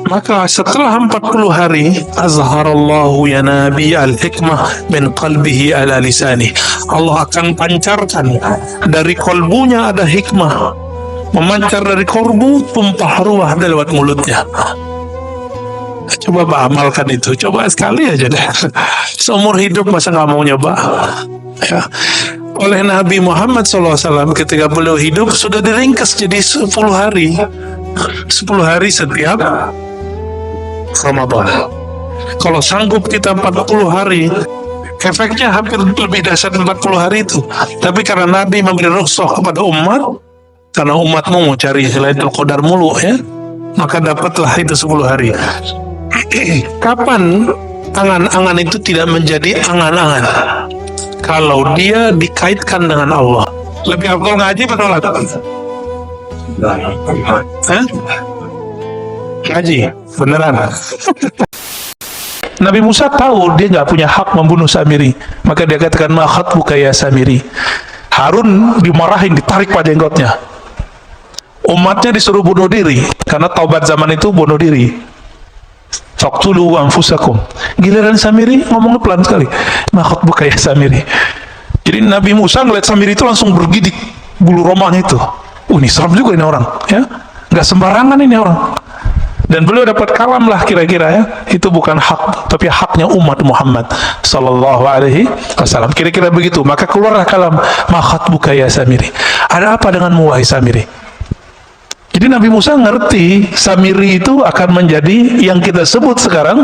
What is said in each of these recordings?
Maka setelah 40 hari, azharallahu ya nabi al-hikmah min qalbihi ala lisani. Allah akan pancarkan dari kolbunya ada hikmah, memancar dari kolbu, tumpah ruah lewat mulutnya. Coba amalkan itu, coba sekali aja deh. Seumur hidup masa nggak mau nyoba? Ya. Oleh Nabi Muhammad SAW ketika beliau hidup sudah diringkas jadi 10 hari. 10 hari setiap Ramadan. Kalau sanggup kita 40 hari, efeknya hampir lebih dahsyat 40 hari itu. Tapi karena Nabi memberi rukhsah kepada umat, karena umatmu mau cari Lailatul Qadar mulu ya, maka dapatlah itu 10 hari. Kapan angan-angan itu tidak menjadi angan-angan? Kalau dia dikaitkan dengan Allah. Lebih afdal ngaji atau sholat? Ngaji, beneran. Nabi Musa tahu dia nggak punya hak membunuh Samiri, maka dia katakan ma khatbuka ya Samiri. Harun dimarahin, ditarik pada jenggotnya. Umatnya disuruh bunuh diri karena taubat zaman itu bunuh diri. Faqtulu anfusakum. Giliran Samiri ngomongnya pelan sekali. Ma khatbuka ya Samiri. Jadi Nabi Musa ngeliat Samiri itu langsung bergidik bulu romanya itu. Ini serem juga ini orang, ya. Nggak sembarangan ini orang. Dan beliau dapat kalam lah kira-kira ya. Itu bukan hak, tapi haknya umat Muhammad sallallahu alaihi wasallam. Kira-kira begitu. Maka keluarlah kalam, ma khatbuka ya Samiri. Ada apa denganmu wahai Samiri? Jadi Nabi Musa ngerti Samiri itu akan menjadi yang kita sebut sekarang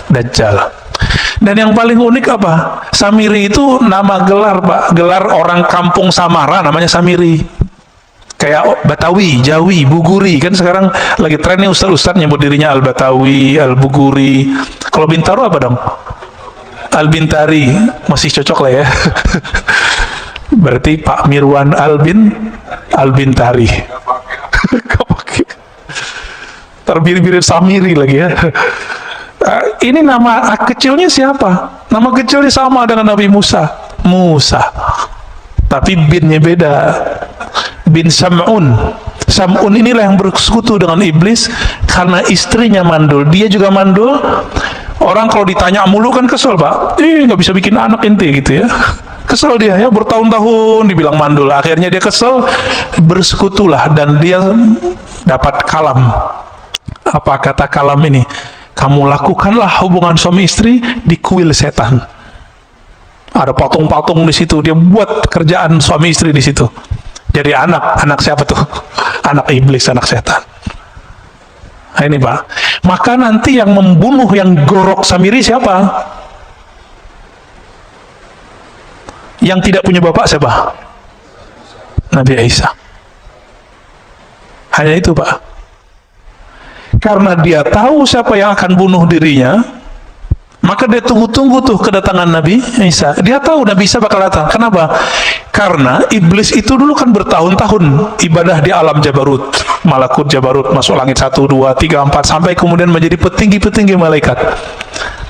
Dajjal. Dan yang paling unik apa? Samiri itu nama gelar, Pak. Gelar orang kampung Samara namanya Samiri. Kayak Batawi, Jawi, Buguri, kan sekarang lagi trennya ustaz-ustaz nyebut dirinya Al-Batawi, Al-Buguri. Kalau Bintaro apa dong? Al-Bintari, masih cocok lah ya. Berarti Pak Mirwan Al-Bintari. Terbiri-biri Samiri lagi ya. Ini nama kecilnya siapa? Nama kecilnya sama dengan Nabi Musa. Musa. Tapi binnya beda. Bin Sam'un. Sam'un inilah yang bersekutu dengan iblis karena istrinya mandul. Dia juga mandul. Orang kalau ditanya mulu kan kesel, Pak. Nggak bisa bikin anak inti gitu ya. Kesel dia ya, bertahun-tahun dibilang mandul. Akhirnya dia kesel, bersekutulah dan dia dapat kalam. Apa kata kalam ini? Kamu lakukanlah hubungan suami istri di kuil setan. Ada patung-patung di situ. Dia buat kerjaan suami istri di situ. Jadi anak siapa tuh? Anak iblis, anak setan. Nah, ini Pak. Maka nanti yang membunuh, yang gorok Samiri siapa? Yang tidak punya bapak siapa? Nabi Isa. Hanya itu Pak. Karena dia tahu siapa yang akan bunuh dirinya, maka dia tunggu-tunggu tuh kedatangan Nabi Isa. Dia tahu Nabi Isa bakal datang. Kenapa? Karena iblis itu dulu kan bertahun-tahun ibadah di alam Jabarut, Malakut Jabarut, masuk langit 1, 2, 3, 4, sampai kemudian menjadi petinggi-petinggi malaikat.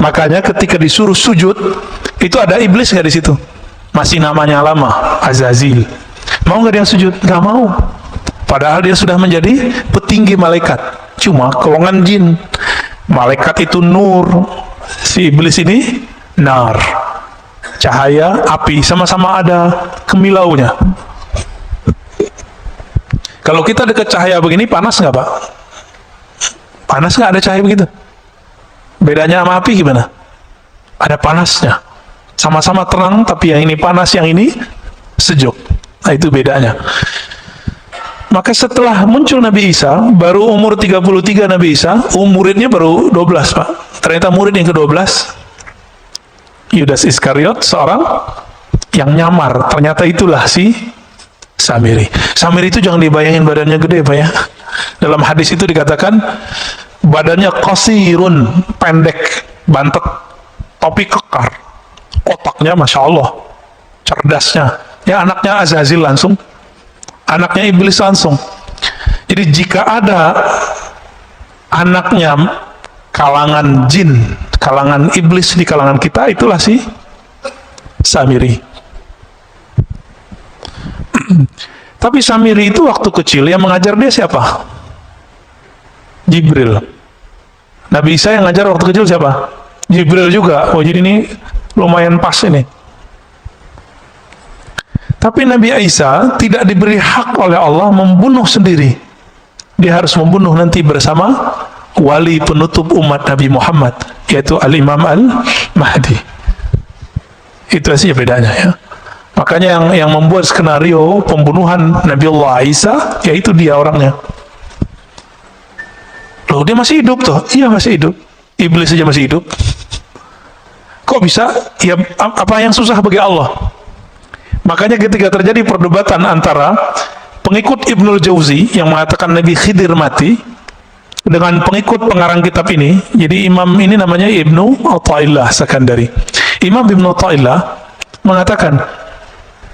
Makanya ketika disuruh sujud, itu ada iblis nggak di situ? Masih namanya lama, Azazil. Mau nggak dia sujud? Nggak mau. Padahal dia sudah menjadi petinggi malaikat. Cuma golongan jin. Malaikat itu nur, si iblis ini nar, cahaya, api, sama-sama ada kemilaunya. Kalau kita dekat cahaya begini, panas nggak Pak? Panas nggak ada cahaya begitu? Bedanya sama api gimana? Ada panasnya. Sama-sama terang, tapi yang ini panas, yang ini sejuk. Nah itu bedanya. Maka setelah muncul Nabi Isa, baru umur 33 Nabi Isa, muridnya baru 12 Pak. Ternyata murid yang ke-12, Yudas Iskariot, seorang yang nyamar. Ternyata itulah si Samiri. Samiri itu jangan dibayangin badannya gede Pak ya. Dalam hadis itu dikatakan, badannya qasirun, pendek, bantet, topi kekar. Otaknya Masya Allah, cerdasnya. Ya anaknya Azazil langsung. Anaknya iblis langsung. Jadi jika ada anaknya kalangan jin, kalangan iblis di kalangan kita, itulah si Samiri. Tapi Samiri itu waktu kecil yang mengajar dia siapa? Jibril. Nabi Isa yang ngajar waktu kecil siapa? Jibril juga. Oh, jadi ini lumayan pas ini. Tapi Nabi Isa tidak diberi hak oleh Allah membunuh sendiri. Dia harus membunuh nanti bersama wali penutup umat Nabi Muhammad, yaitu Al-Imam Al-Mahdi. Itu saja bedanya ya. Makanya yang membuat skenario pembunuhan Nabiullah Isa, yaitu dia orangnya. Loh, dia masih hidup toh? Iya, masih hidup. Iblis saja masih hidup. Kok bisa? Ya, apa yang susah bagi Allah? Makanya ketika terjadi perdebatan antara pengikut Ibnul Jauzi yang mengatakan Nabi Khidir mati dengan pengikut pengarang kitab ini, jadi imam ini namanya Ibnu Athaillah Sakandari. Imam Ibnu Athaillah mengatakan,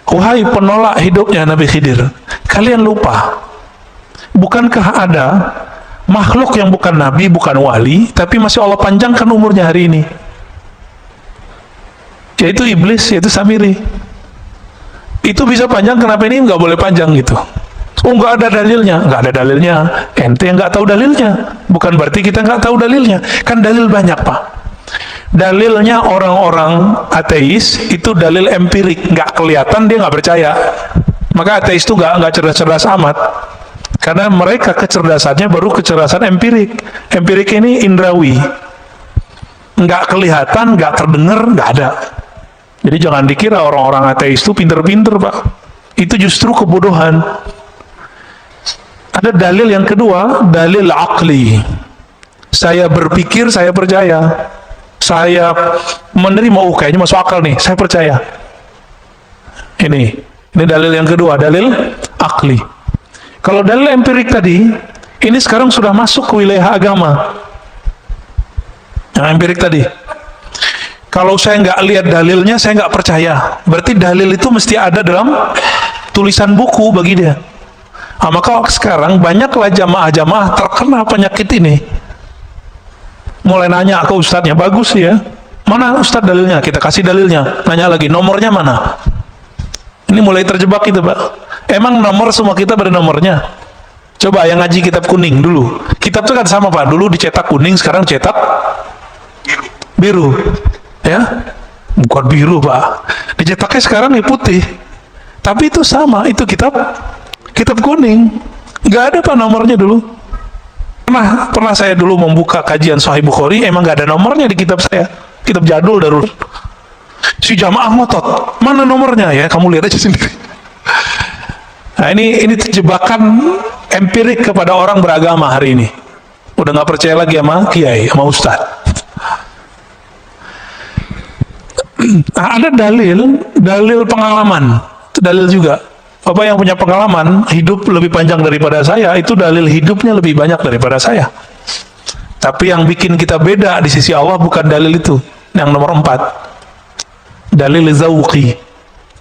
wahai penolak hidupnya Nabi Khidir, kalian lupa, bukankah ada makhluk yang bukan nabi, bukan wali, tapi masih Allah panjangkan umurnya hari ini, yaitu iblis, yaitu Samiri. Itu bisa panjang, kenapa ini nggak boleh panjang gitu? Oh, nggak ada dalilnya. Nggak ada dalilnya, ente yang nggak tahu dalilnya. Bukan berarti kita nggak tahu dalilnya, kan dalil banyak Pak. Dalilnya orang-orang ateis itu dalil empirik, nggak kelihatan, dia nggak percaya. Maka ateis itu nggak cerdas-cerdas amat, karena mereka kecerdasannya baru kecerdasan empirik. Empirik ini indrawi, nggak kelihatan, nggak terdengar, nggak ada. Jadi jangan dikira orang-orang ateis itu pinter-pinter Pak. Itu justru kebodohan. Ada dalil yang kedua, dalil akli. Saya berpikir, saya percaya. Saya menerima, kayaknya masuk akal nih, saya percaya. Ini dalil yang kedua, dalil akli. Kalau dalil empirik tadi, ini sekarang sudah masuk ke wilayah agama. Yang empirik tadi. Kalau saya nggak lihat dalilnya, saya nggak percaya. Berarti dalil itu mesti ada dalam tulisan buku bagi dia. Nah, maka sekarang banyaklah jamaah-jamaah terkena penyakit ini. Mulai nanya ke ustadznya, bagus ya, mana ustadz dalilnya? Kita kasih dalilnya. Nanya lagi, nomornya mana? Ini mulai terjebak itu Pak. Emang nomor semua kita pada nomornya? Coba yang ngaji kitab kuning dulu. Kitab itu kan sama Pak, dulu dicetak kuning, sekarang cetak biru. Ya, bukan biru Pak. Dicetaknya sekarang ini putih. Tapi itu sama, itu kitab kuning. Nggak ada Pak nomornya dulu. Pernah saya dulu membuka kajian Sahih Bukhari, emang nggak ada nomornya di kitab saya. Kitab jadul darul. Si jamaah ngotot, mana nomornya ya? Kamu lihat aja sendiri. Nah, ini jebakan empirik kepada orang beragama hari ini. Udah nggak percaya lagi sama kiai, sama ustadz. Nah, ada dalil pengalaman, itu dalil juga. Apa yang punya pengalaman hidup lebih panjang daripada saya, itu dalil hidupnya lebih banyak daripada saya. Tapi yang bikin kita beda di sisi Allah bukan dalil itu. Yang nomor 4, dalil zawqi,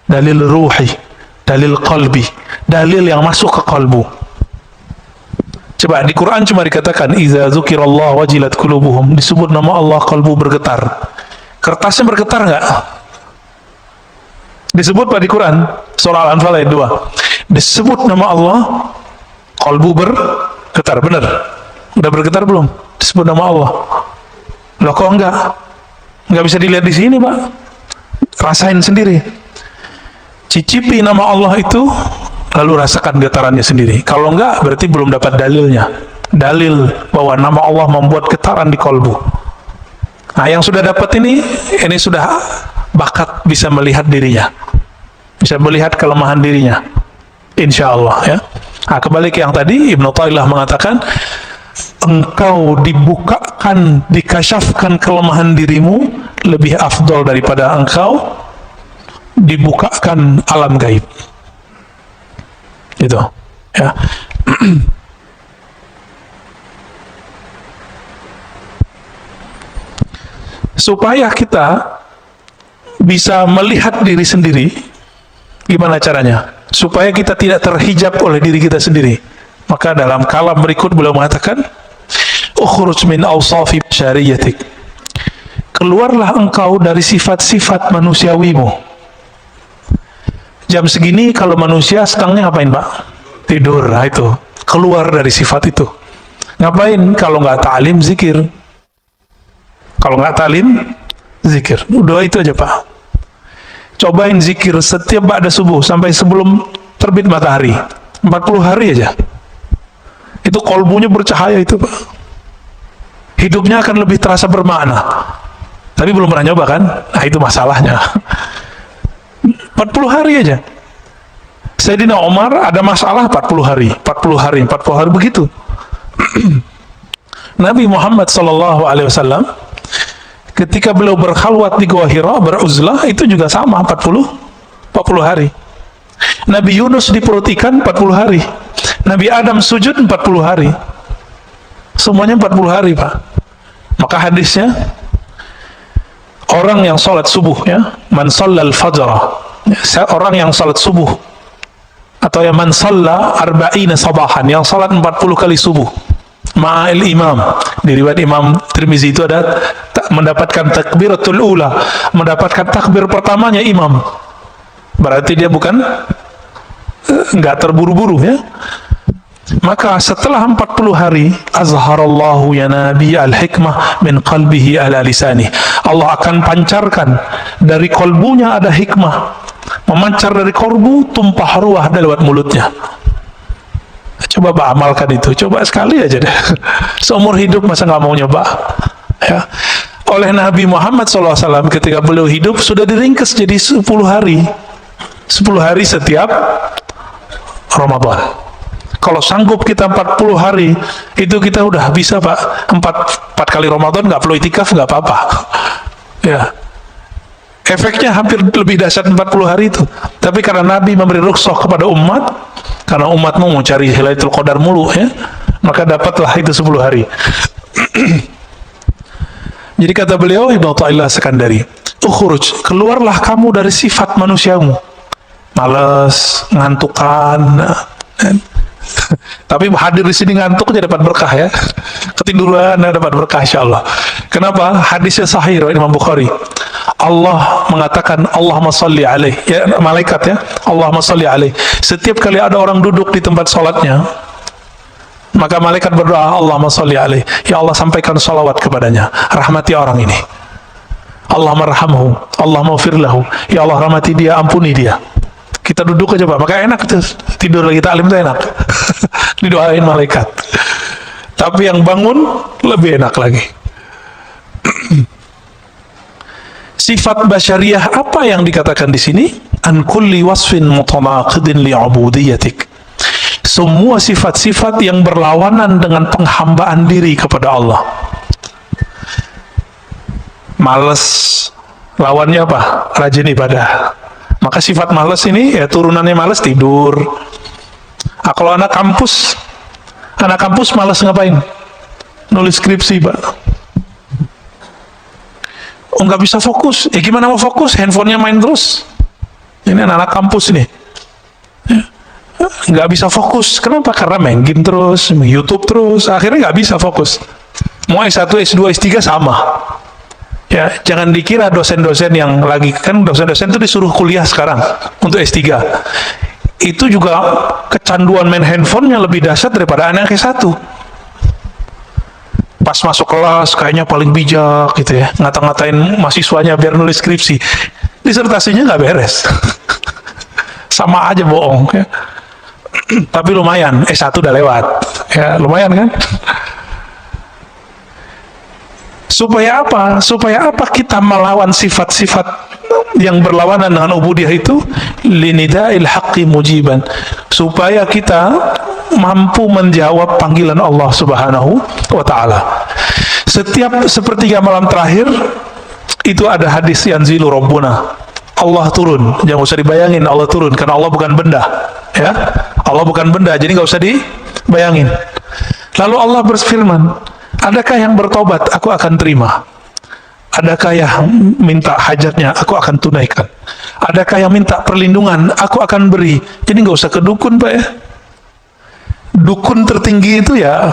dalil ruhi, dalil qalbi, dalil yang masuk ke kalbu. Coba di Quran cuma dikatakan iza dzukirallah wajilat qulubuhum, disebut nama Allah kalbu bergetar. Kertasnya bergetar nggak? Disebut Pak di Quran, surah Al-Anfal ayat 2. Disebut nama Allah, kalbu bergetar, benar? Udah bergetar belum? Disebut nama Allah. Loh kok enggak? Enggak bisa dilihat di sini Pak. Rasain sendiri. Cicipi nama Allah itu, lalu rasakan getarannya sendiri. Kalau enggak, berarti belum dapat dalilnya. Dalil bahwa nama Allah membuat getaran di kalbu. Nah, yang sudah dapat ini sudah bakat bisa melihat dirinya, bisa melihat kelemahan dirinya, insya Allah ya. Nah, kembali ke yang tadi, Ibnu Athaillah mengatakan, engkau dibukakan, dikasyafkan kelemahan dirimu lebih afdol daripada engkau dibukakan alam gaib. Itu ya. Supaya kita bisa melihat diri sendiri, gimana caranya? Supaya kita tidak terhijab oleh diri kita sendiri. Maka dalam kalam berikut beliau mengatakan, ukhruj min awsafi syariyatik. Keluarlah engkau dari sifat-sifat manusiawimu. Jam segini kalau manusia setengahnya ngapain Pak? Tidur. Nah, itu keluar dari sifat itu. Ngapain? Kalau nggak ta'lim, zikir. Kalau nggak talim, zikir. Udah itu aja Pak. Cobain zikir setiap ba'da subuh sampai sebelum terbit matahari. 40 hari aja. Itu kolbunya bercahaya itu Pak. Hidupnya akan lebih terasa bermakna. Tapi belum pernah nyoba kan? Nah itu masalahnya. 40 hari aja. Sayyidina Umar ada masalah 40 hari, 40 hari, 40 hari begitu. Nabi Muhammad SAW ketika beliau berkhalwat di Gua Hira, beruzlah, itu juga sama 40 hari. Nabi Yunus di perut ikan 40 hari. Nabi Adam sujud 40 hari. Semuanya 40 hari Pak. Maka hadisnya, orang yang salat subuh ya, man shallal fajr, orang yang salat subuh, atau yang man shalla arba'ina sabahan, yang salat 40 kali subuh ma'al imam. Di riwayat Imam Tirmizi itu ada mendapatkan takbiratul ula, mendapatkan takbir pertamanya imam. Berarti dia bukan nggak terburu-buru ya. Maka setelah 40 hari, azharallahu ya nabi al-hikmah min qalbihi ala lisani. Allah akan pancarkan dari kolbunya ada hikmah, memancar dari kolbu, tumpah ruah lewat mulutnya. Coba Pak amalkan itu, coba sekali aja deh. Seumur hidup masa nggak mau nyoba ya. Oleh Nabi Muhammad SAW ketika beliau hidup sudah diringkas jadi 10 hari 10 hari setiap Ramadan. Kalau sanggup kita 40 hari, itu kita udah bisa Pak. 4 kali Ramadan nggak perlu itikaf, nggak apa-apa. Ya, efeknya hampir lebih dahsyat 40 hari itu. Tapi karena Nabi memberi rukhsah kepada umat, karena umat mau cari Lailatul Qadar mulu ya, maka dapatlah itu 10 hari. Jadi kata beliau, Ibnu Athaillah Sekandari, ukhruj, keluarlah kamu dari sifat manusiamu, malas, ngantukan. Tapi hadir di sini ngantuk aja dapat berkah ya. Ketiduran dapat berkah insyaallah. Kenapa? Hadisnya sahih riwayat Imam Bukhari. Allah mengatakan Allahumma shalli alaih, ya malaikat ya, Allahumma shalli alaih. Setiap kali ada orang duduk di tempat salatnya, maka malaikat berdoa Allahumma shalli alaih, ya Allah sampaikan salawat kepadanya, rahmati orang ini. Allahumma rahamhu, Allahumma firlahu, ya Allah rahmati dia, ampuni dia. Kita duduk aja Pak, maka enak tuh, tidur lagi taklim tuh enak. Didoain malaikat. Tapi yang bangun lebih enak lagi. Sifat basyariah apa yang dikatakan di sini? An kulli wasfin mutanaqidin li'ubudiyatik. Semua sifat-sifat yang berlawanan dengan penghambaan diri kepada Allah. Malas, lawannya apa? Rajin ibadah. Maka sifat malas ini ya turunannya malas tidur. Nah, kalau anak kampus malas ngapain? Nulis skripsi Pak. Oh nggak bisa fokus. Ya gimana mau fokus? Handphonenya main terus. Ini anak-anak kampus nih. Nggak bisa fokus. Kenapa? Karena main game terus, main YouTube terus. Akhirnya nggak bisa fokus. Mau S1, S2, S3 sama. Ya, jangan dikira dosen-dosen yang lagi, kan dosen-dosen itu disuruh kuliah sekarang untuk S3. Itu juga kecanduan main handphonenya lebih dahsyat daripada anak S1. Pas masuk kelas kayaknya paling bijak gitu ya, ngata-ngatain mahasiswanya biar nulis skripsi. Disertasinya nggak beres. Sama aja bohong ya. Tapi lumayan, S1 udah lewat. Ya, lumayan kan? Supaya apa? Supaya apa kita melawan sifat-sifat yang berlawanan dengan ubudiyah itu? Linida'il haqqi mujiban. Supaya kita mampu menjawab panggilan Allah Subhanahu wa ta'ala. Setiap sepertiga malam terakhir itu ada hadis yanzilu Rabbuna. Allah turun. Jangan usah dibayangin Allah turun, karena Allah bukan benda. Ya, Allah bukan benda, jadi nggak usah dibayangin. Lalu Allah berfirman, adakah yang bertobat, aku akan terima. Adakah yang minta hajatnya, aku akan tunaikan. Adakah yang minta perlindungan, aku akan beri. Jadi nggak usah ke dukun Pak ya. Dukun tertinggi itu ya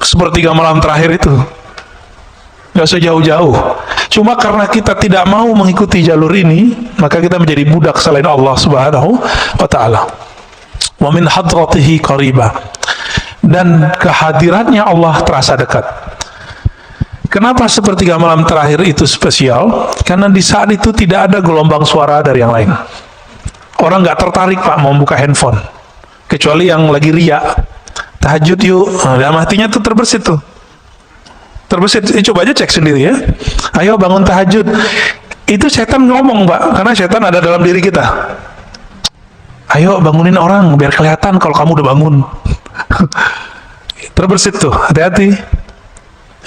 sepertiga malam terakhir itu. Nggak usah jauh-jauh. Cuma karena kita tidak mau mengikuti jalur ini, maka kita menjadi budak selain Allah Subhanahu wa ta'ala. Wa min hadratihi qariba. Dan kehadirannya Allah terasa dekat. Kenapa sepertiga malam terakhir itu spesial? Karena di saat itu tidak ada gelombang suara dari yang lain. Orang nggak tertarik Pak mau buka handphone, kecuali yang lagi riak. Tahajud yuk, dalam hatinya tuh terbersit tuh. Terbersit, coba aja cek sendiri ya. Ayo bangun tahajud. Itu setan ngomong Pak, karena setan ada dalam diri kita. Ayo bangunin orang, biar kelihatan kalau kamu udah bangun. Terbersit tuh, hati-hati.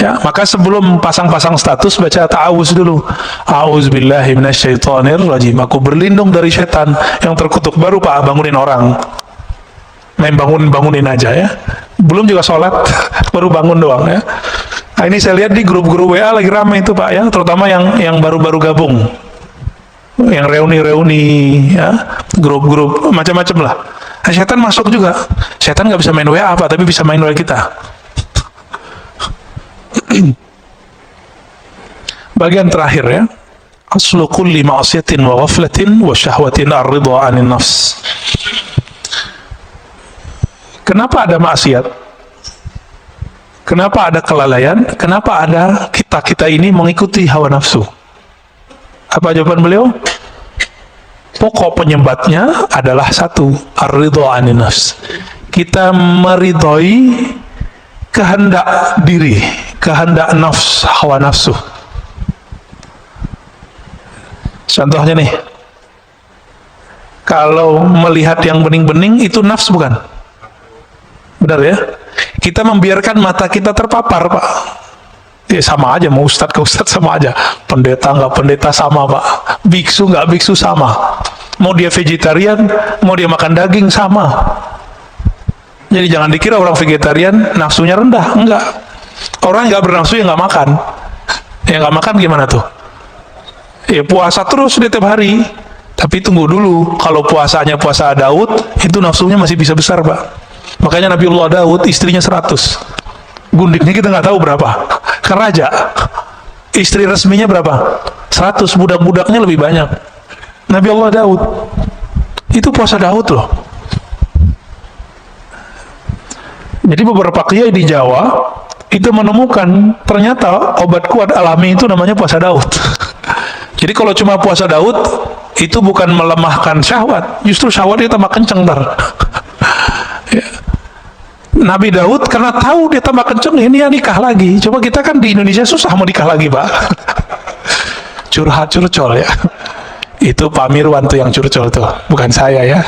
Ya, maka sebelum pasang-pasang status baca ta'awuz dulu. A'udzubillahi minasyaitonirrajim. Aku berlindung dari setan yang terkutuk. Baru Pak bangunin orang. Main bangunin aja ya. Belum juga sholat, baru bangun doang ya. Nah, ini saya lihat di grup-grup WA lagi ramai itu Pak ya, terutama yang baru-baru gabung. Yang reuni-reuni ya, grup-grup macam-macam lah. Nah, setan masuk juga. Setan nggak bisa main WA Pak, tapi bisa main WA kita. Bagian terakhir ya, aslu kulli ma'asiyatin wa ghaflatin wa syahwatin ar-ridha 'anil nafs. Kenapa ada maksiat? Kenapa ada kelalaian? Kenapa ada kita ini mengikuti hawa nafsu? Apa jawaban beliau? Pokok penyebabnya adalah satu, ar-ridha 'anil nafs. Kita meridhoi kehendak diri, kehendak nafs, hawa nafsu. Contohnya nih, kalau melihat yang bening-bening itu nafs bukan? Benar ya? Kita membiarkan mata kita terpapar Pak. Ya sama aja, mau ustadz ke ustadz sama aja, pendeta nggak pendeta sama Pak, biksu nggak biksu sama, mau dia vegetarian, mau dia makan daging sama. Jadi jangan dikira orang vegetarian nafsunya rendah, enggak. Orang nggak bernafsu yang nggak makan. Yang nggak makan gimana tuh? Ya puasa terus dia tiap hari. Tapi tunggu dulu, kalau puasanya puasa Daud, itu nafsunya masih bisa besar Pak. Makanya Nabiullah Daud istrinya 100. Gundiknya kita nggak tahu berapa. Kan raja. Istri resminya berapa? 100. Budak-budaknya lebih banyak. Nabiullah Daud. Itu puasa Daud loh. Jadi beberapa kiai di Jawa itu menemukan ternyata obat kuat alami itu namanya puasa Daud. Jadi kalau cuma puasa Daud itu bukan melemahkan syahwat, justru syahwatnya tambah kenceng ntar. Ya. Nabi Daud karena tahu dia tambah kenceng, ini ya nikah lagi. Coba kita kan di Indonesia susah mau nikah lagi Pak. Curhat curcol ya. Itu Pak Mirwan tuh yang curcol tuh, bukan saya ya.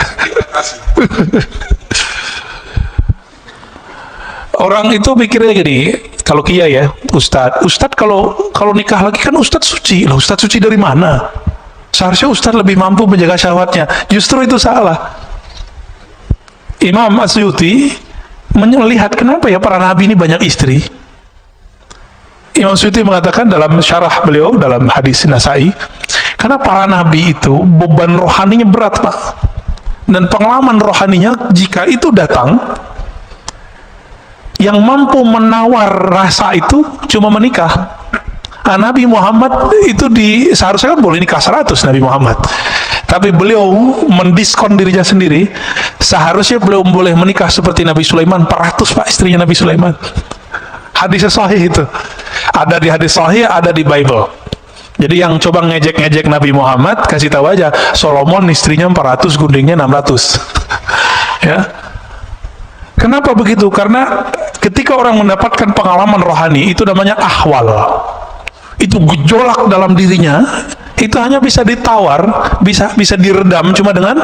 Orang itu pikirnya gini, kalau kiai ya, ustadz kalau nikah lagi kan ustadz suci. Lah ustadz suci dari mana? Seharusnya ustadz lebih mampu menjaga syahwatnya. Justru itu salah. Imam Asyuti melihat kenapa ya para nabi ini banyak istri. Imam Asyuti mengatakan dalam syarah beliau dalam hadis Nasai, karena para nabi itu beban rohaninya berat Pak. Dan pengalaman rohaninya jika itu datang, yang mampu menawar rasa itu cuma menikah. Nabi Muhammad itu seharusnya kan boleh nikah 100 Nabi Muhammad, tapi beliau mendiskon dirinya sendiri. Seharusnya beliau boleh menikah seperti Nabi Sulaiman 400 Pak, istrinya Nabi Sulaiman. Hadisnya sahih itu, ada di hadis sahih, ada di Bible. Jadi yang coba ngejek-ngejek Nabi Muhammad, kasih tahu aja, Solomon istrinya 400, gundingnya 600. Ya. Kenapa begitu? Karena ketika orang mendapatkan pengalaman rohani, itu namanya ahwal. Itu gejolak dalam dirinya, itu hanya bisa ditawar, bisa diredam cuma dengan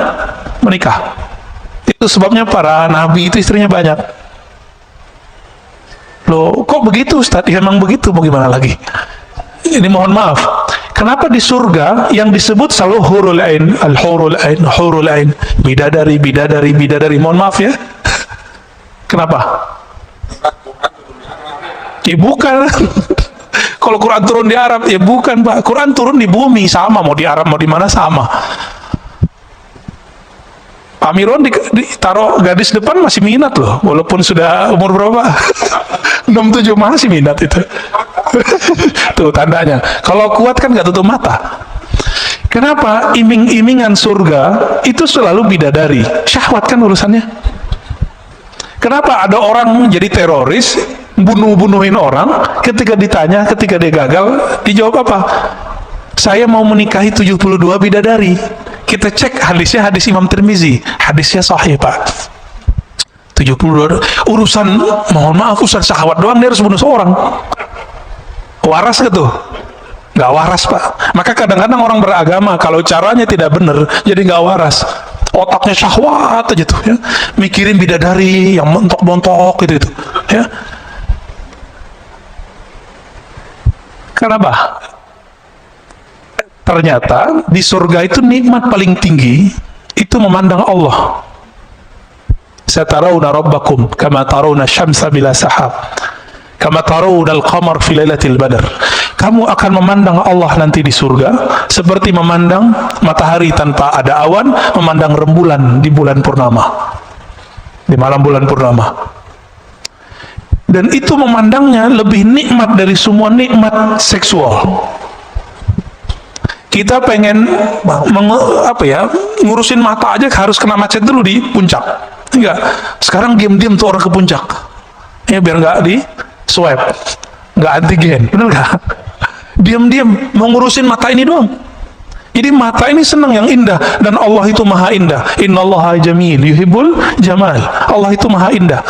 menikah. Itu sebabnya para nabi itu istrinya banyak. Loh, kok begitu Ustaz? Ya memang begitu, mau gimana lagi? Ini mohon maaf. Kenapa di surga yang disebut selalu hurul ain, al-hurul ain, hurul ain, bidadari, bidadari, bidadari. Mohon maaf ya. Kenapa? Ya bukan. Kalau Quran turun di Arab, ya bukan Pak. Quran turun di bumi, sama. Mau di Arab, mau di mana, sama. Pak Mirwan ditaruh gadis depan masih minat loh. Walaupun sudah umur berapa? 6-7 masih minat itu. Tuh tandanya. Kalau kuat kan nggak tutup mata. Kenapa? Iming-imingan surga itu selalu bidadari. Syahwat kan urusannya. Kenapa ada orang jadi teroris bunuh-bunuhin orang, ketika ditanya, ketika dia gagal, dijawab apa? Saya mau menikahi 72 bidadari. Kita cek hadisnya, hadis Imam Tirmizi, hadisnya sahih Pak. 72 urusan, mohon maaf, urusan syahwat doang dia harus bunuh seorang. Waras gitu? Nggak waras Pak. Maka kadang-kadang orang beragama kalau caranya tidak benar, jadi nggak waras. Otaknya syahwat aja tuh ya, mikirin bidadari yang montok-montok gitu ya. Kenapa? Ternyata di surga itu nikmat paling tinggi itu memandang Allah. Satarawna rabbakum kama tarawna syamsa bila sahab, kama tarawna al-qamar fi lailatul badar. Kamu akan memandang Allah nanti di surga seperti memandang matahari tanpa ada awan, memandang rembulan di bulan purnama, di malam bulan purnama. Dan itu memandangnya lebih nikmat dari semua nikmat seksual. Kita pengen ngurusin mata aja harus kena macet dulu di puncak. Enggak, sekarang diam-diam tuh orang ke puncak ya, biar nggak di swab, nggak antigen, bener nggak? Diam-diam mau ngurusin mata ini doang. Jadi mata ini senang yang indah, dan Allah itu maha indah. Innallaha jamil yuhibbul jamal. Allah itu maha indah.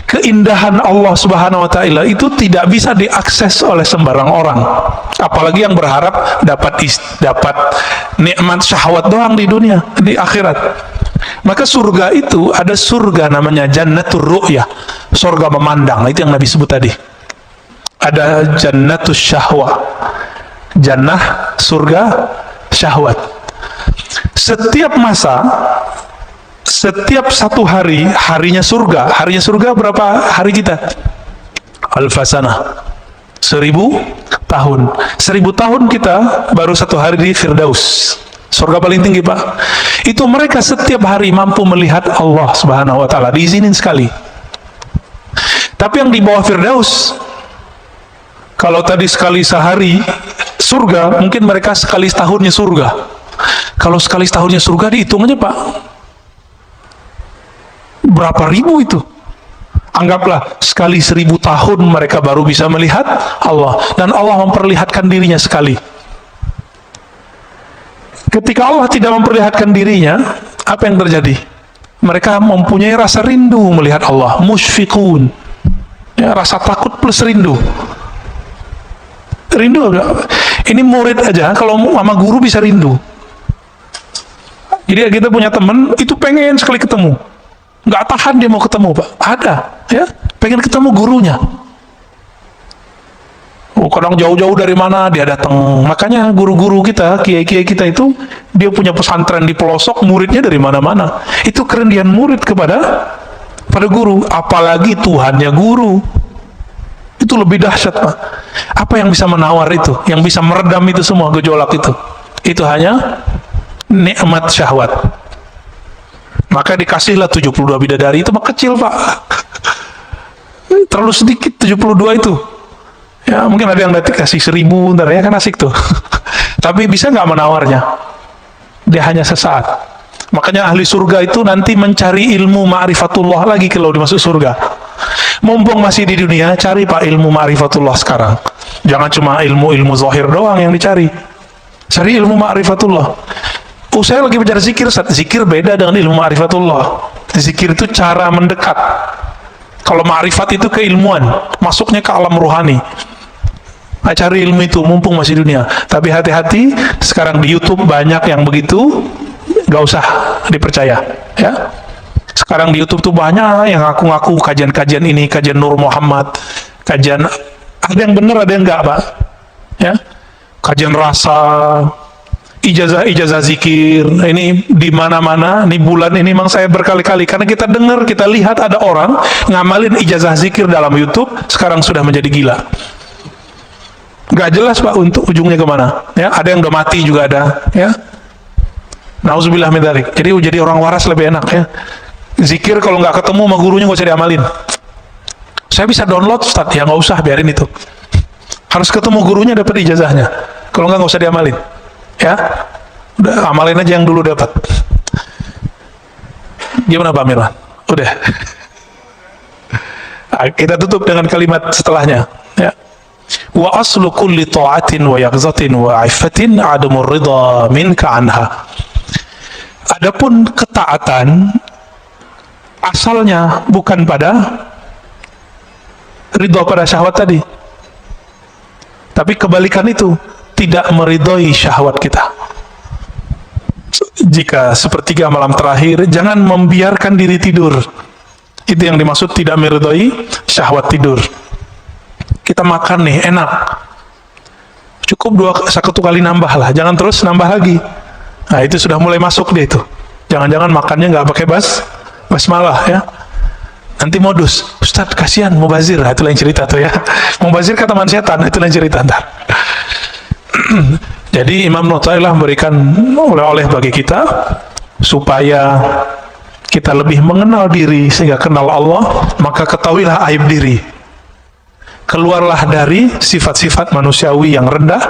Keindahan Allah Subhanahu wa taala itu tidak bisa diakses oleh sembarang orang. Apalagi yang berharap dapat nikmat syahwat doang di dunia, di akhirat. Maka surga itu ada surga namanya jannatur ru'yah, surga memandang. Itu yang Nabi sebut tadi. Ada jannatus syahwah, jannah surga syahwat. Setiap masa, setiap satu hari, harinya surga berapa hari kita? Alfasanah, 1000 tahun. 1000 tahun kita baru satu hari di Firdaus, surga paling tinggi Pak. Itu mereka setiap hari mampu melihat Allah Subhanahu wa taala, diizinin sekali. Tapi yang di bawah Firdaus, kalau tadi sekali sehari surga, mungkin mereka sekali setahunnya surga. Kalau sekali setahunnya surga dihitung aja Pak, berapa ribu itu? Anggaplah sekali 1000 tahun mereka baru bisa melihat Allah, dan Allah memperlihatkan dirinya sekali. Ketika Allah tidak memperlihatkan dirinya, apa yang terjadi? Mereka mempunyai rasa rindu melihat Allah, musyfiqun ya, rasa takut plus rindu. Rindu, ini murid aja kalau sama guru bisa rindu. Jadi kita punya teman itu pengen sekali ketemu, nggak tahan dia mau ketemu Pak. Ada ya, pengen ketemu gurunya. Oh, kadang jauh-jauh dari mana dia datang. Makanya guru-guru kita, kiai-kiai kita itu, dia punya pesantren di pelosok, muridnya dari mana-mana. Itu kerendian murid pada guru, apalagi Tuhannya guru. Itu lebih dahsyat Pak. Apa yang bisa menawar itu, yang bisa meredam itu semua gejolak itu? Itu hanya nikmat syahwat. Maka dikasihlah 72 bidadari. Itu mah kecil Pak, terlalu sedikit 72 itu ya. Mungkin ada yang dikasih 1000 ntar ya, kan asik tuh. Tapi bisa nggak menawarnya? Dia hanya sesaat. Makanya ahli surga itu nanti mencari ilmu ma'rifatullah lagi kalau dimasuk surga. Mumpung masih di dunia, cari Pak ilmu ma'rifatullah sekarang. Jangan cuma ilmu zahir doang yang dicari. Cari ilmu ma'rifatullah. Saya lagi belajar zikir. Zikir beda dengan ilmu ma'rifatullah. Zikir itu cara mendekat. Kalau ma'rifat itu keilmuan, masuknya ke alam rohani. Nah, cari ilmu itu mumpung masih dunia. Tapi hati-hati, sekarang di YouTube banyak yang begitu, gak usah dipercaya ya. Sekarang di YouTube tuh banyak yang ngaku-ngaku kajian-kajian ini, kajian Nur Muhammad, kajian, ada yang benar ada yang enggak Pak ya. Kajian rasa, ijazah zikir, ini di mana-mana. Ini bulan ini memang saya berkali-kali, karena kita dengar, kita lihat ada orang ngamalin ijazah zikir dalam YouTube, sekarang sudah menjadi gila. Gak jelas Pak untuk ujungnya kemana ya. Ada yang udah mati juga ada ya. Nauzubillah min dzalik. Jadi orang waras lebih enak ya. Zikir kalau nggak ketemu sama gurunya nggak usah diamalin. Saya bisa download Ustaz, ya nggak usah, biarin itu. Harus ketemu gurunya dapat ijazahnya. Kalau nggak usah diamalin ya. Udah amalin aja yang dulu dapat. Gimana Pak Mirwan? Udah. Kita tutup dengan kalimat setelahnya, ya. Wa aslu kulli ta'atin wa yaghzatin wa 'iffatin 'adamur ridha minka anha. Adapun ketaatan asalnya bukan pada ridha pada syahwat tadi, tapi kebalikan itu, tidak meridhoi syahwat kita. Jika sepertiga malam terakhir, jangan membiarkan diri tidur. Itu yang dimaksud tidak meridhoi syahwat tidur. Kita makan nih, enak, cukup satu kali nambah lah, jangan terus nambah lagi. Nah itu sudah mulai masuk deh itu. Jangan-jangan makannya nggak pakai basmalah ya. Nanti modus, Ustadz kasihan mubazir, itu lain cerita tuh ya. Mubazir kata teman setan, itu lain cerita ntar. Jadi Imam Nawawi memberikan oleh-oleh bagi kita supaya kita lebih mengenal diri, sehingga kenal Allah, maka ketahuilah aib diri. Keluarlah dari sifat-sifat manusiawi yang rendah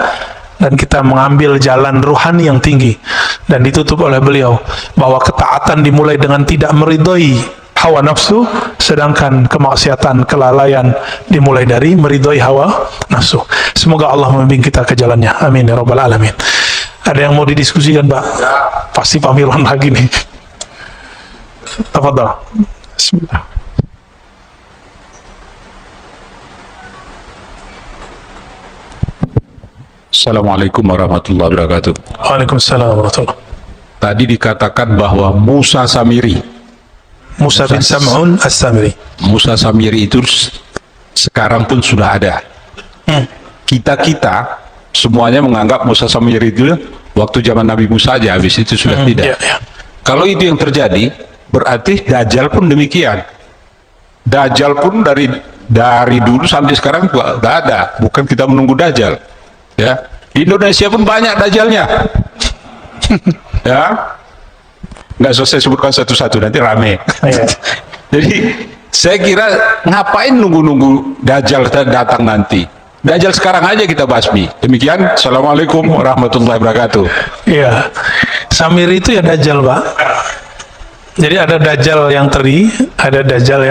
dan kita mengambil jalan ruhani yang tinggi. Dan ditutup oleh beliau bahwa ketaatan dimulai dengan tidak meridhoi hawa nafsu, sedangkan kemaksiatan, kelalaian dimulai dari meridhoi hawa nafsu. Semoga Allah membimbing kita ke jalannya. Amin ya rabbal alamin. Ada yang mau didiskusikan, Pak? Pasti Pak Mirwan lagi nih. Tafadhal. Bismillah. Assalamualaikum warahmatullahi wabarakatuh. Waalaikumsalam warahmatullahi. Tadi dikatakan bahwa Musa Samiri Musa bin Sam'un As-Samiri. Musa Samiri itu sekarang pun sudah ada. Kita semuanya menganggap Musa Samiri itu waktu zaman Nabi Musa aja, habis itu sudah tidak. Kalau itu yang terjadi, berarti Dajjal pun demikian. Dajjal pun dari dulu sampai sekarang nggak ada. Bukan kita menunggu Dajjal. Ya, di Indonesia pun banyak Dajjalnya. Ya, nggak usah saya sebutkan satu-satu, nanti rame. Jadi saya kira ngapain nunggu-nunggu Dajjal datang nanti? Dajjal sekarang aja kita basmi. Demikian, Assalamualaikum warahmatullahi wabarakatuh. Iya, Samiri itu ya Dajjal, Pak. Jadi ada Dajjal yang teri, ada Dajjal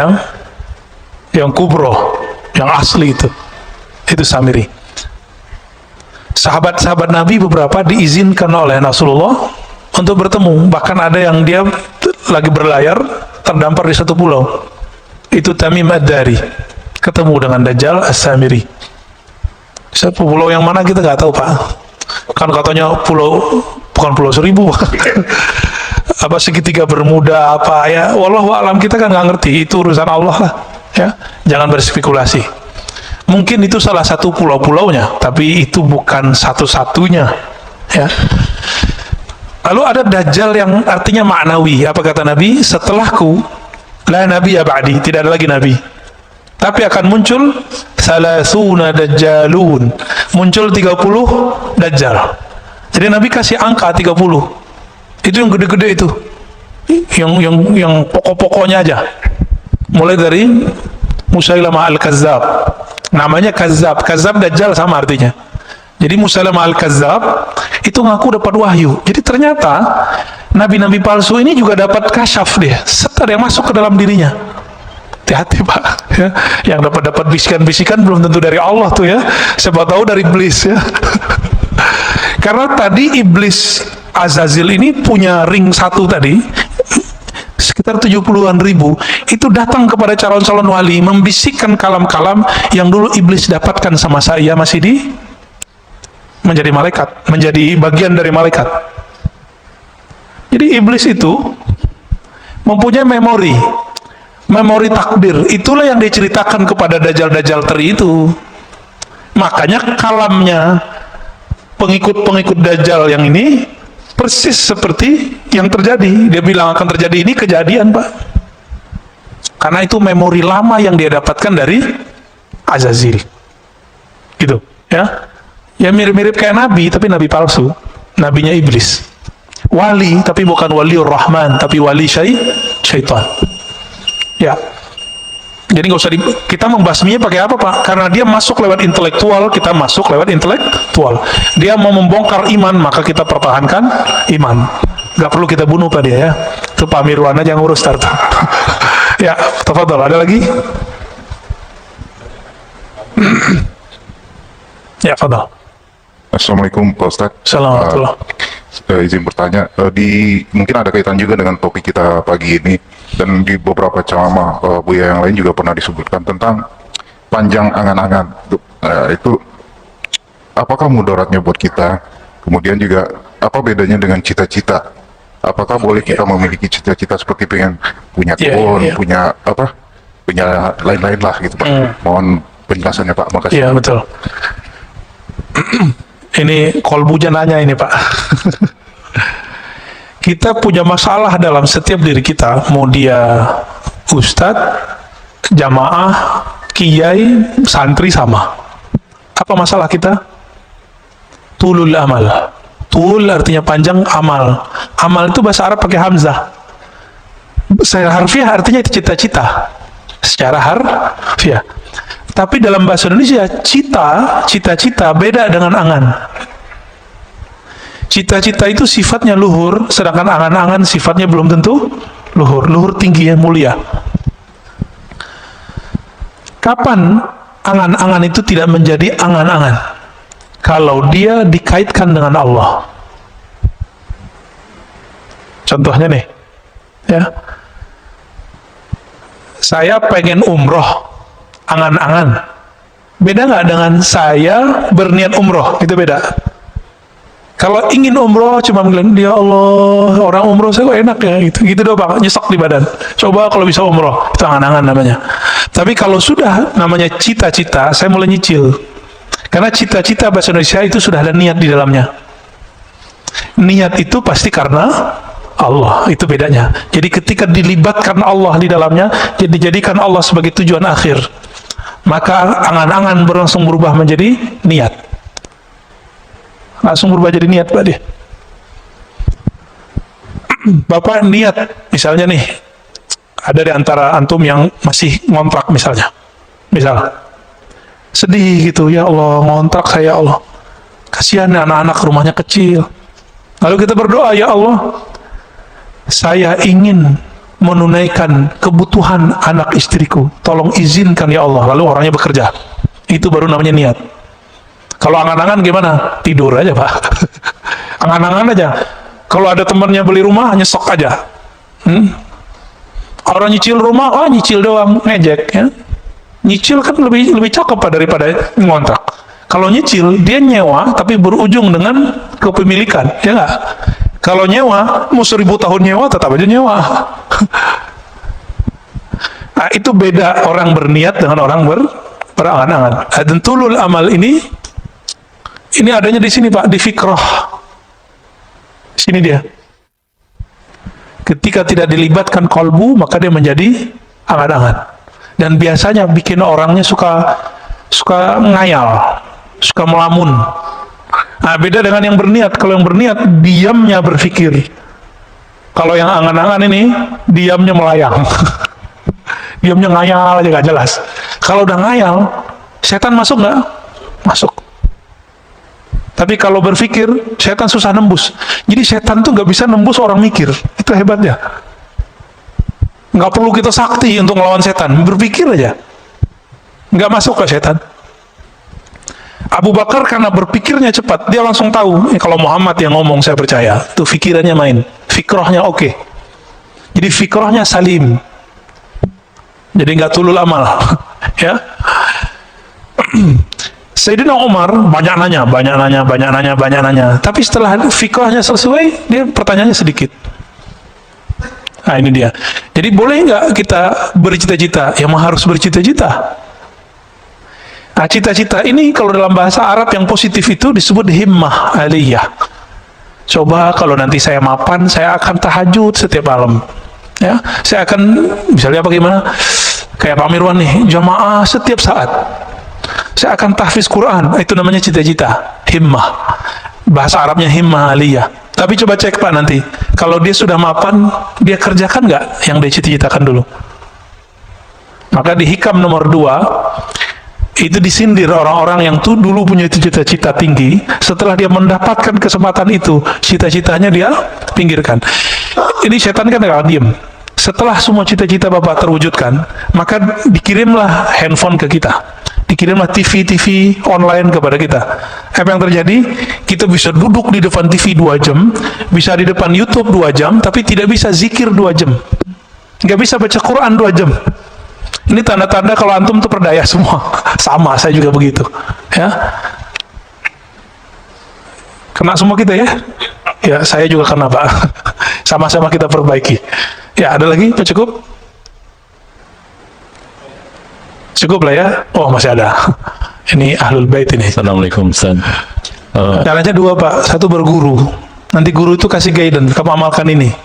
yang kubro, yang asli itu Samiri. Sahabat-sahabat Nabi beberapa diizinkan oleh Rasulullah untuk bertemu. Bahkan ada yang dia lagi berlayar terdampar di satu pulau. Itu Tamim Ad-Dari ketemu dengan Dajjal As-Samiri. Satu pulau yang mana kita nggak tahu, Pak. Kan katanya bukan pulau seribu. Apa segitiga Bermuda apa ya? Wallahu a'lam, kita kan nggak ngerti. Itu urusan Allah lah. Ya, jangan berspekulasi. Mungkin itu salah satu pulau-pulaunya, tapi itu bukan satu-satunya. Ya. Lalu ada Dajjal yang artinya maknawi. Apa kata Nabi? Setelahku, la nabi ya ba'di, tidak ada lagi Nabi. Tapi akan muncul salasuna dajjalun. Muncul 30 Dajjal. Jadi Nabi kasih angka 30. Itu yang gede-gede itu. Yang pokok-pokoknya aja. Mulai dari Musailamah Al-Kazzab. Namanya Kazzab. Kazzab Dajjal sama artinya. Jadi Musailamah Al-Kazzab itu ngaku dapat wahyu. Jadi ternyata nabi-nabi palsu ini juga dapat kasyaf dia. Setar yang masuk ke dalam dirinya. Hati-hati, Pak. Ya, yang dapat bisikan-bisikan belum tentu dari Allah tuh ya. Siapa tahu dari iblis ya. Karena tadi iblis Azazil ini punya ring satu tadi, sekitar 70-an ribu, itu datang kepada calon-calon wali, membisikkan kalam-kalam yang dulu iblis dapatkan sama saya masih menjadi malaikat, menjadi bagian dari malaikat. Jadi iblis itu mempunyai memori takdir. Itulah yang diceritakan kepada Dajjal-Dajjal teri itu. Makanya kalamnya pengikut-pengikut Dajjal yang ini persis seperti yang terjadi. Dia bilang akan terjadi ini, kejadian, Pak. Karena itu memori lama yang dia dapatkan dari Azazil. Gitu, ya. Ya mirip-mirip kayak nabi, tapi nabi palsu. Nabinya iblis. Wali, tapi bukan waliur rahman, tapi wali syaitan. Ya. Jadi nggak usah kita membasminya pakai apa, Pak? Karena dia masuk lewat intelektual, kita masuk lewat intelektual. Dia mau membongkar iman, maka kita pertahankan iman. Nggak perlu kita bunuh Pak dia ya. Itu Pak Mirwan aja yang ngurus start. Ya, tafadhol. Ada lagi? Ya, fadal. Assalamualaikum Pak Ustadz. Assalamualaikum. Izin bertanya, mungkin ada kaitan juga dengan topik kita pagi ini, dan di beberapa ceramah Buya yang lain juga pernah disebutkan tentang panjang angan-angan. Itu apakah mudaratnya buat kita? Kemudian juga apa bedanya dengan cita-cita? Apakah boleh kita memiliki cita-cita seperti pengen punya kebun, punya apa, punya lain-lain lah gitu Pak? Mohon penjelasannya Pak. Makasih. Iya, betul. Ini kolbunya nanya ini Pak. Kita punya masalah dalam setiap diri kita, mau dia ustadz, jamaah, kiai, santri, sama. Apa masalah kita? Tulul amal. Tul artinya panjang, amal. Amal itu bahasa Arab pakai hamzah. Secara harfiah artinya itu cita-cita. Secara harfiah. Tapi dalam bahasa Indonesia, cita-cita beda dengan angan. Cita-cita itu sifatnya luhur, sedangkan angan-angan sifatnya belum tentu luhur. Luhur tinggi yang mulia. Kapan angan-angan itu tidak menjadi angan-angan? Kalau dia dikaitkan dengan Allah. Contohnya nih, ya. Saya pengen umroh, angan-angan. Beda nggak dengan saya berniat umroh? Itu beda. Kalau ingin umroh cuma bilang, ya Allah, orang umroh saya kok enak ya, gitu doang, nyesek di badan. Coba kalau bisa umroh, itu angan-angan namanya. Tapi kalau sudah namanya cita-cita, saya mulai nyicil. Karena cita-cita bahasa Indonesia itu sudah ada niat di dalamnya. Niat itu pasti karena Allah, itu bedanya. Jadi ketika dilibatkan Allah di dalamnya, jadi dijadikan Allah sebagai tujuan akhir, maka angan-angan langsung berubah menjadi niat. Langsung berubah jadi niat Pak dia. Bapak niat, misalnya nih, ada di antara antum yang masih ngontrak misalnya. Sedih gitu, ya Allah, ngontrak saya, ya Allah. Kasihan anak-anak rumahnya kecil. Lalu kita berdoa, ya Allah, saya ingin menunaikan kebutuhan anak istriku. Tolong izinkan ya Allah. Lalu orangnya bekerja. Itu baru namanya niat. Kalau angan-angan gimana? Tidur aja Pak. Angan-angan aja. Kalau ada temannya beli rumah, nyesok aja. Orang nyicil rumah, nyicil doang, ngejek ya. Nyicil kan lebih cakep Pak daripada ngontrak. Kalau nyicil, dia nyewa tapi berujung dengan kepemilikan, ya nggak? Kalau nyewa, mau 1000 tahun nyewa, tetap aja nyewa. Nah, itu beda orang berniat dengan orang berangan-angan. Dan tulul amal ini adanya di sini Pak, di fikrah. Sini dia. Ketika tidak dilibatkan kolbu, maka dia menjadi angan-angan. Dan biasanya bikin orangnya suka ngayal, suka melamun. Nah, beda dengan yang berniat. Kalau yang berniat, diamnya berpikir. Kalau yang angan-angan ini, diamnya melayang. Diamnya ngayal aja, gak jelas. Kalau udah ngayal, setan masuk nggak? Masuk. Tapi kalau berpikir, setan susah nembus. Jadi setan tuh nggak bisa nembus orang mikir. Itu hebatnya. Nggak perlu kita sakti untuk melawan setan. Berpikir aja. Nggak masuk ke setan. Abu Bakar karena berpikirnya cepat, dia langsung tahu, kalau Muhammad yang ngomong saya percaya. Itu pikirannya main. Fikrahnya oke. Jadi fikrahnya salim. Jadi nggak tulul amal. Ya. Sayyidina Umar banyak nanya. Tapi setelah fikrahnya selesai, dia pertanyaannya sedikit. Nah ini dia. Jadi boleh nggak kita bercita-cita? Ya harus bercita-cita. Nah cita-cita ini kalau dalam bahasa Arab yang positif itu disebut himmah aliyah. Coba kalau nanti saya mapan, saya akan tahajud setiap malam. Ya, saya akan misalnya bagaimana? Kayak Pak Mirwan nih, jamaah setiap saat. Saya akan tahfiz Quran, itu namanya cita-cita, himmah. Bahasa Arabnya himmah aliyah. Tapi coba cek Pak nanti, kalau dia sudah mapan, dia kerjakan nggak yang dia cita-citakan dulu? Maka di hikam nomor 2, itu disindir orang-orang yang tuh dulu punya cita-cita tinggi, setelah dia mendapatkan kesempatan itu, cita-citanya dia pinggirkan. Ini setan kan nggak diem. Setelah semua cita-cita Bapak terwujudkan, maka dikirimlah handphone ke kita. dikirimlah TV online kepada kita. Apa yang terjadi? Kita bisa duduk di depan TV 2 jam, bisa di depan YouTube 2 jam, tapi tidak bisa zikir 2 jam. Nggak bisa baca Quran 2 jam. Ini tanda-tanda kalau antum tuh perdaya semua. Sama, saya juga begitu. Ya. Kena semua kita ya? Ya, saya juga kena, Pak. Sama-sama kita perbaiki. Ya, ada lagi? Pak, cukup? Cukup lah ya? Oh, masih ada. Ini Ahlul Bait ini. Assalamualaikum Ustaz. Caranya 2, Pak. 1 berguru. Nanti guru itu kasih guidance, kamu amalkan ini.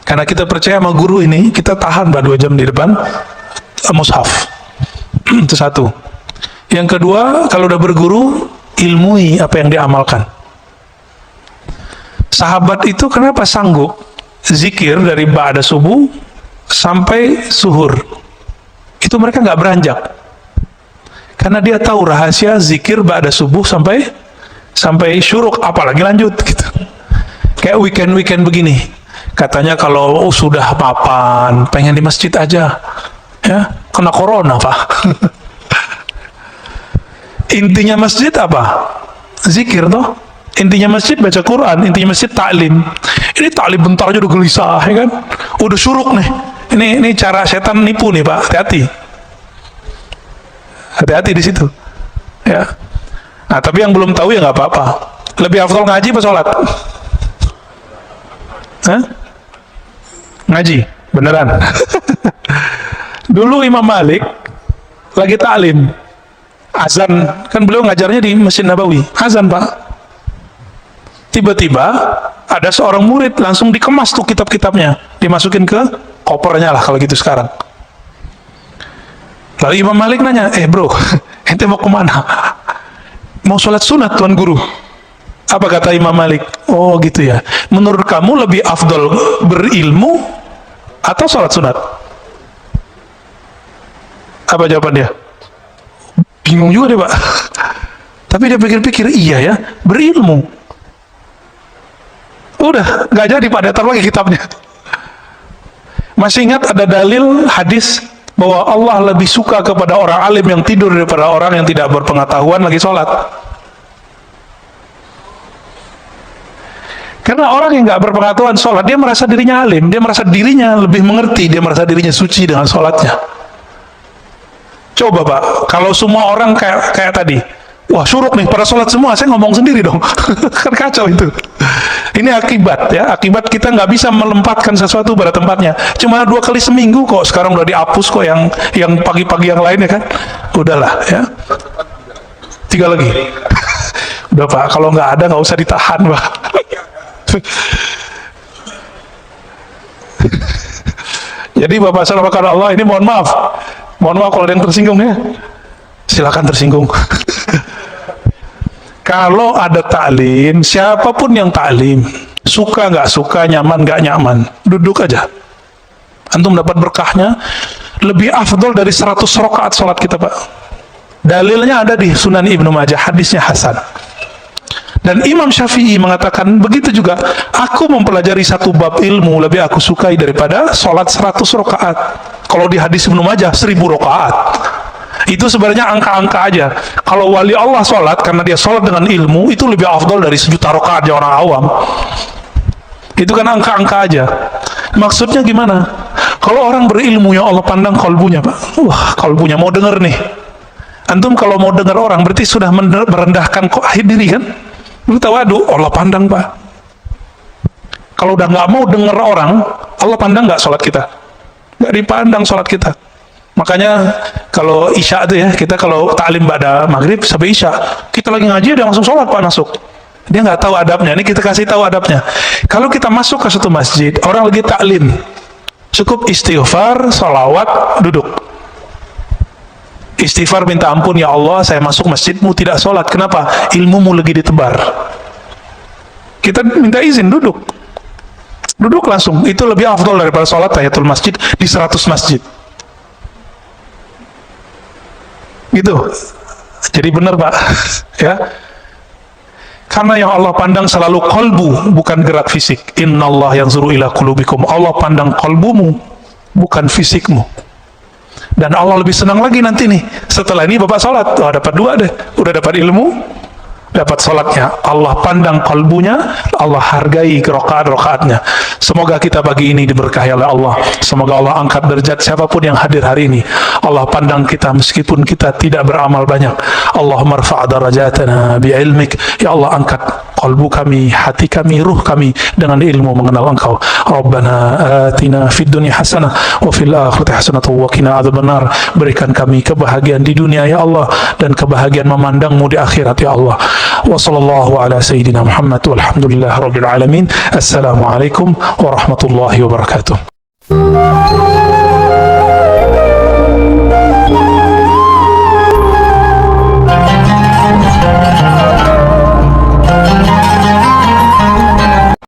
Karena kita percaya sama guru ini, kita tahan, Pak, 2 jam di depan mushaf. Itu 1. Yang kedua, kalau udah berguru, ilmui apa yang diamalkan. Sahabat itu kenapa sanggup zikir dari ba'da subuh sampai zuhur? Itu mereka nggak beranjak. Karena dia tahu rahasia zikir ba'da subuh sampai syuruk, apalagi lanjut gitu. Kayak weekend begini. Katanya kalau sudah papan, pengen di masjid aja. Ya, kena corona, Pak. Intinya masjid apa? Zikir toh. Intinya masjid baca Quran, intinya masjid taklim. Ini taklim bentar aja udah gelisah, ya kan? Udah syuruk nih. Ini cara setan nipu nih, Pak. Hati-hati. Hati-hati di situ. Ya. Nah, tapi yang belum tahu ya nggak apa-apa. Lebih afdal ngaji apa sholat? Hah? Ngaji, beneran. Dulu Imam Malik lagi taklim, azan, kan beliau ngajarnya di Masjid Nabawi, azan, Pak. Tiba-tiba ada seorang murid langsung dikemas tuh kitab-kitabnya, dimasukin ke kopernya lah kalau gitu sekarang. Lalu Imam Malik nanya, bro, ente mau kemana? Mau sholat sunat, Tuan Guru. Apa kata Imam Malik? Oh gitu ya. Menurut kamu lebih afdol berilmu atau sholat sunat? Apa jawaban dia? Bingung juga deh, Pak. Tapi dia pikir-pikir, iya ya, berilmu. Udah, nggak jadi, Pak, datang lagi kitabnya. Masih ingat ada dalil hadis bahwa Allah lebih suka kepada orang alim yang tidur daripada orang yang tidak berpengetahuan lagi sholat. Karena orang yang nggak berpengetahuan sholat, dia merasa dirinya alim, dia merasa dirinya lebih mengerti, dia merasa dirinya suci dengan sholatnya. Coba, Pak, kalau semua orang kayak tadi, wah syuruk nih, pada sholat semua, saya ngomong sendiri dong. Kan kacau itu. Ini akibat ya, akibat kita nggak bisa melempatkan sesuatu pada tempatnya. Cuma 2 kali seminggu kok, sekarang udah dihapus kok yang pagi-pagi yang lainnya kan. Udahlah ya. 3 lagi. Udah, Pak, kalau nggak ada nggak usah ditahan, Pak. Jadi Bapak saudara Allah, ini mohon maaf kalau ada yang tersinggung ya. Silakan tersinggung. Kalau ada taklim, siapapun yang taklim, suka nggak suka, nyaman nggak nyaman, duduk aja. Antum dapat berkahnya lebih afdol dari 100 rakaat sholat kita, Pak. Dalilnya ada di Sunan Ibnu Majah, hadisnya hasan. Dan Imam Syafi'i mengatakan begitu juga, aku mempelajari 1 bab ilmu lebih aku sukai daripada sholat 100 rakaat. Kalau di hadis Ibnu Majah 1000 rakaat. Itu sebenarnya angka-angka aja. Kalau wali Allah sholat, karena dia sholat dengan ilmu, itu lebih afdol dari 1.000 rakaat orang awam. Itu kan angka-angka aja. Maksudnya gimana? Kalau orang berilmu, ya Allah pandang kolbunya, Pak. Wah, kolbunya mau denger nih. Antum kalau mau denger orang, berarti sudah merendahkan diri kan? Lu tahu, aduh, Allah pandang, Pak. Kalau udah nggak mau denger orang, Allah pandang nggak sholat kita? Nggak dipandang sholat kita. Makanya kalau isya itu ya, kita kalau taklim pada maghrib sampai isya, kita lagi ngaji dia langsung sholat, Pak, masuk. Dia nggak tahu adabnya. Ini kita kasih tahu adabnya. Kalau kita masuk ke satu masjid, orang lagi taklim, cukup istighfar, sholawat, duduk. Istighfar, minta ampun, ya Allah, saya masuk masjidmu tidak sholat. Kenapa? Ilmumu lagi ditebar. Kita minta izin, duduk. Duduk langsung. Itu lebih afdol daripada sholat tahiyatul masjid di 100 masjid. Gitu. Jadi benar, Pak. Ya. Karena yang Allah pandang selalu kolbu, bukan gerak fisik. Innallaha yanzuru ila qulubikum. Allah pandang kolbumu, bukan fisikmu. Dan Allah lebih senang lagi nanti nih, setelah ini Bapak sholat, wah dapat 2 deh, udah dapat ilmu, dapat sholatnya, Allah pandang kalbunya, Allah hargai rokaat-rokaatnya. Semoga kita pagi ini diberkahi oleh Allah. Semoga Allah angkat derajat siapapun yang hadir hari ini. Allah pandang kita meskipun kita tidak beramal banyak. Allahumma rfa' darajatana bi'ilmik. Ya Allah, angkat kalbu kami, hati kami, ruh kami dengan ilmu mengenal Engkau. Rabbana atina fid dunya hasanah wa fil akhirati hasanah wa qina adzabannar. Berikan kami kebahagiaan di dunia ya Allah, dan kebahagiaan memandang-Mu di akhirat ya Allah. Wa sallallahu ala sayyidina Muhammad walhamdulillahi rabbil alamin. Assalamualaikum warahmatullahi wabarakatuh.